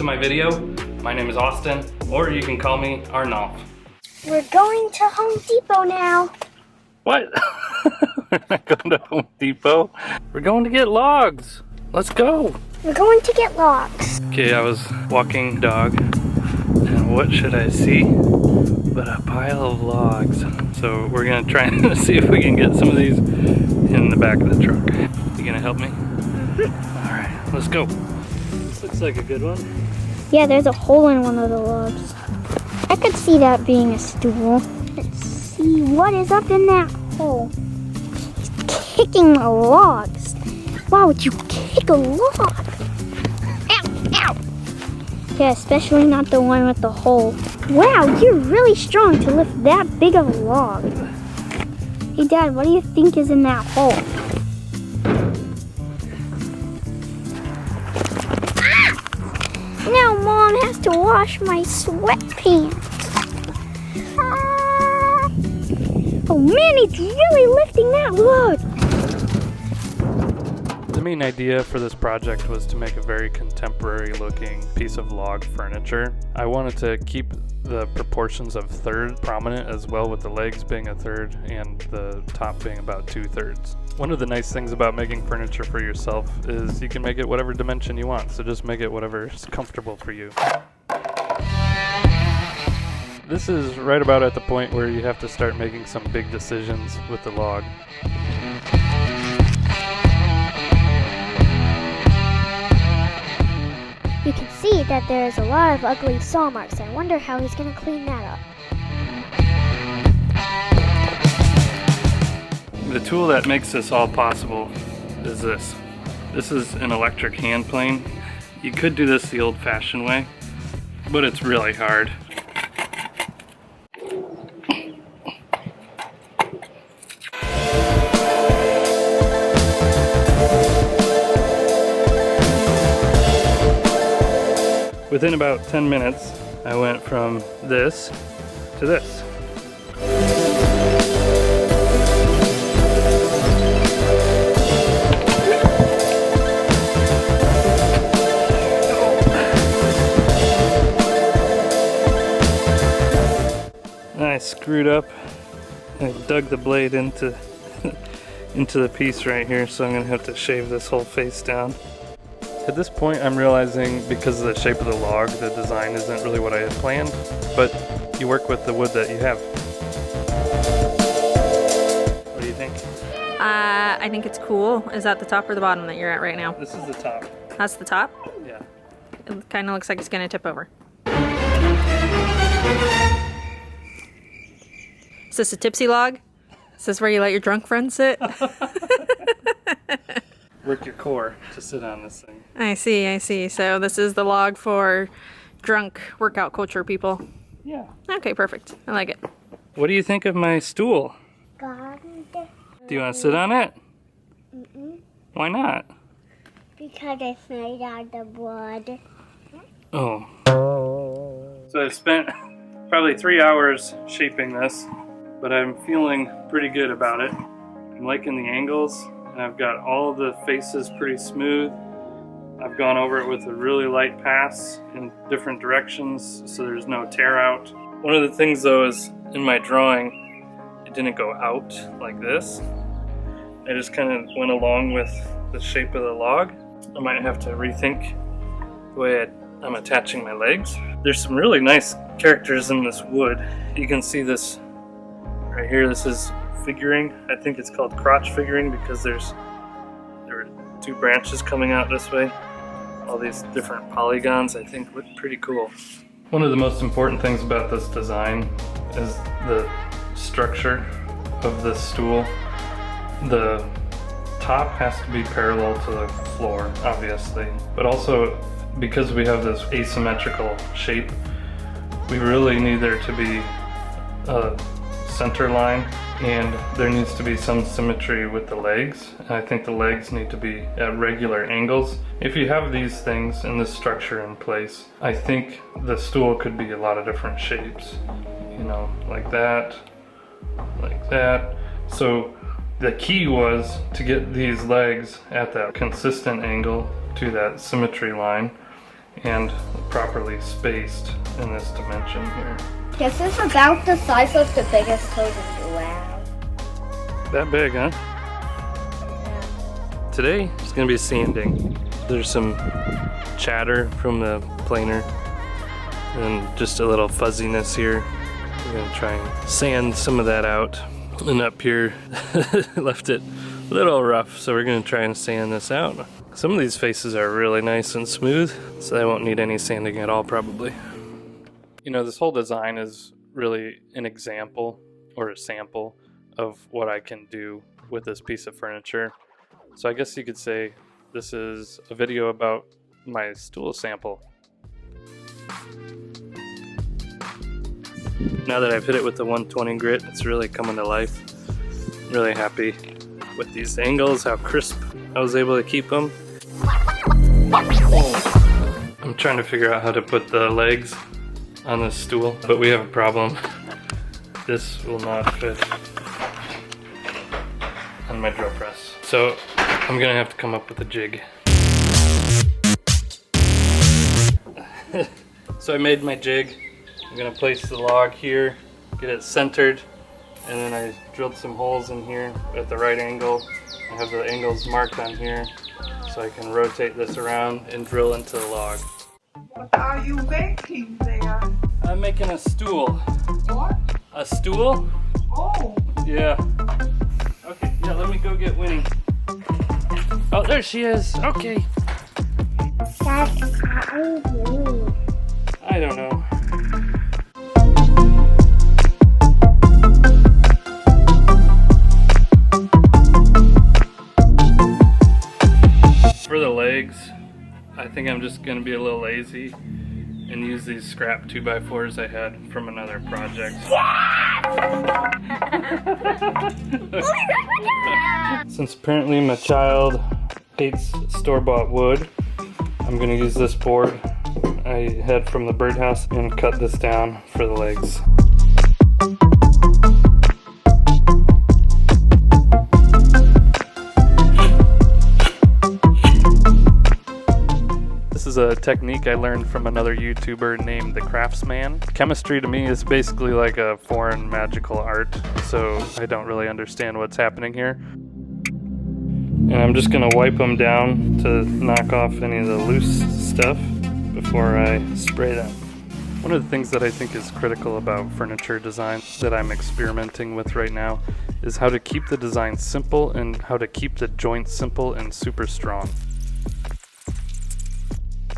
my video. My name is Austin, or you can call me Arnolf. We're going to Home Depot now. What? We're not going to Home Depot. We're going to get logs. Let's go. We're going to get logs. Okay, I was walking dog, and what should I see but a pile of logs. So we're gonna try and see if we can get some of these in the back of the truck. You gonna help me? All right, let's go. This looks like a good one. Yeah, there's a hole in one of the logs. I could see that being a stool. Let's see what is up in that hole. He's kicking the logs. Why would you kick a log? Ow, ow. Yeah, especially not the one with the hole. Wow, you're really strong to lift that big of a log. Hey Dad, what do you think is in that hole? Ah! Now Mom has to wash my sweatpants. Ah! Oh man, it's really lifting that log. The main idea for this project was to make a very contemporary looking piece of log furniture. I wanted to keep the proportions of third prominent as well, with the legs being a third and the top being about 2/3. One of the nice things about making furniture for yourself is you can make it whatever dimension you want, so just make it whatever is comfortable for you. This is right about at the point where you have to start making some big decisions with the log. You can see that there is a lot of ugly saw marks. I wonder how he's going to clean that up. The tool that makes this all possible is this. This is an electric hand plane. You could do this the old-fashioned way, but it's really hard. Within about 10 minutes, I went from this to this. I screwed up and dug the blade into the piece right here, so I'm gonna have to shave this whole face down. At this point, I'm realizing because of the shape of the log, the design isn't really what I had planned, but you work with the wood that you have. What do you think? I think it's cool. Is that the top or the bottom that you're at right now? This is the top. That's the top? Yeah. It kind of looks like it's going to tip over. Is this a tipsy log? Is this where you let your drunk friends sit? Work your core to sit on this thing. I see. So this is the log for drunk workout culture people. Yeah. Okay, perfect. I like it. What do you think of my stool? God. Do you want to sit on it? Mm-mm. Why not? Because it's made out of wood. Oh. So I've spent probably 3 hours shaping this, but I'm feeling pretty good about it. I'm liking the angles, and I've got all the faces pretty smooth. I've gone over it with a really light pass in different directions, so there's no tear out. One of the things though is in my drawing, it didn't go out like this. I just kind of went along with the shape of the log. I might have to rethink the way I'm attaching my legs. There's some really nice characters in this wood. You can see this right here. This is figuring. I think it's called crotch figuring because there are 2 branches coming out this way. All these different polygons I think look pretty cool. One of the most important things about this design is the structure of this stool. The top has to be parallel to the floor, obviously, but also because we have this asymmetrical shape, we really need there to be a center line, and there needs to be some symmetry with the legs. And I think the legs need to be at regular angles. If you have these things and this structure in place, I think the stool could be a lot of different shapes. You know, like that, like that. So the key was to get these legs at that consistent angle to that symmetry line, and properly spaced in this dimension here. This is about the size of the biggest toes in the lab. That big, huh? Today it's gonna be sanding. There's some chatter from the planer and just a little fuzziness here. We're gonna try and sand some of that out. And up here, left it a little rough, so we're gonna try and sand this out. Some of these faces are really nice and smooth, so they won't need any sanding at all probably. You know, this whole design is really an example or a sample of what I can do with this piece of furniture. So I guess you could say this is a video about my stool sample. Now that I've hit it with the 120 grit, it's really coming to life. I'm really happy with these angles, how crisp I was able to keep them. I'm trying to figure out how to put the legs on this stool, but we have a problem. This will not fit on my drill press. So I'm gonna have to come up with a jig. So I made my jig. I'm gonna place the log here, get it centered, and then I drilled some holes in here at the right angle. I have the angles marked on here so I can rotate this around and drill into the log. What are you making there? I'm making a stool. What? A stool? Oh, Yeah. Okay, yeah, let me go get Winnie. Oh, there she is. Okay. That's crazy. I don't know. For the legs, I think I'm just gonna be a little lazy and use these scrap 2x4s I had from another project. Since apparently my child hates store-bought wood, I'm gonna use this board I had from the birdhouse and cut this down for the legs. This is a technique I learned from another YouTuber named The Craftsman. Chemistry to me is basically like a foreign magical art, so I don't really understand what's happening here. And I'm just gonna wipe them down to knock off any of the loose stuff before I spray them. One of the things that I think is critical about furniture design that I'm experimenting with right now is how to keep the design simple and how to keep the joints simple and super strong.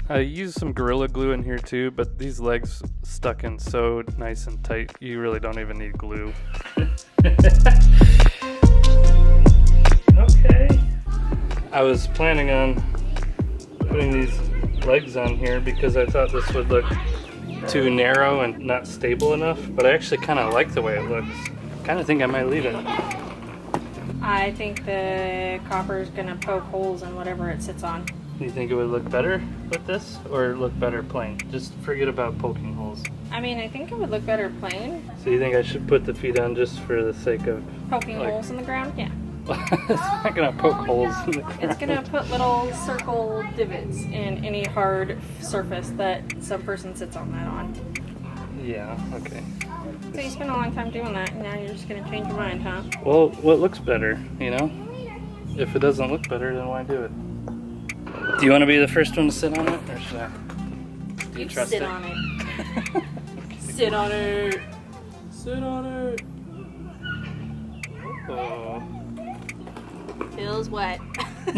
I used some Gorilla Glue in here too, but these legs stuck in so nice and tight, you really don't even need glue. Okay. I was planning on putting these legs on here because I thought this would look too narrow and not stable enough, but I actually kind of like the way it looks. Kind of think I might leave it. I think the copper is gonna poke holes in whatever it sits on. Do you think it would look better with this or look better plain? Just forget about poking holes. I mean, I think it would look better plain. So you think I should put the feet on just for the sake of Poking holes in the ground? Yeah. It's not gonna poke holes in the ground. It's gonna put little circle divots in any hard surface that some person sits on that on. Yeah, okay. So you spent a long time doing that, and now you're just gonna change your mind, huh? Well, what looks better, you know? If it doesn't look better, then why do it? Do you want to be the first one to sit on it, or should I? Do you trust sit it? on it. Sit on it. Sit on it. Oh. Feels wet. We're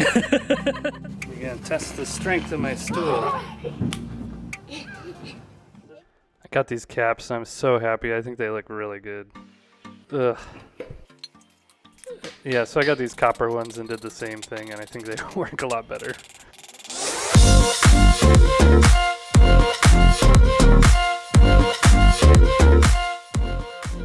gonna test the strength of my stool. I got these caps and I'm so happy. I think they look really good. Ugh. Yeah, so I got these copper ones and did the same thing, and I think they work a lot better.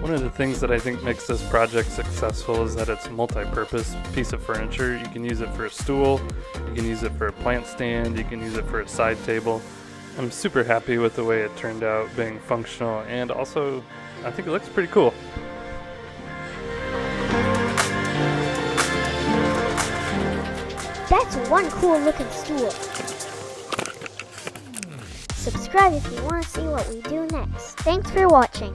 One of the things that I think makes this project successful is that it's a multi-purpose piece of furniture. You can use it for a stool, you can use it for a plant stand, you can use it for a side table. I'm super happy with the way it turned out, being functional, and also I think it looks pretty cool. That's one cool looking stool. Subscribe if you want to see what we do next. Thanks for watching.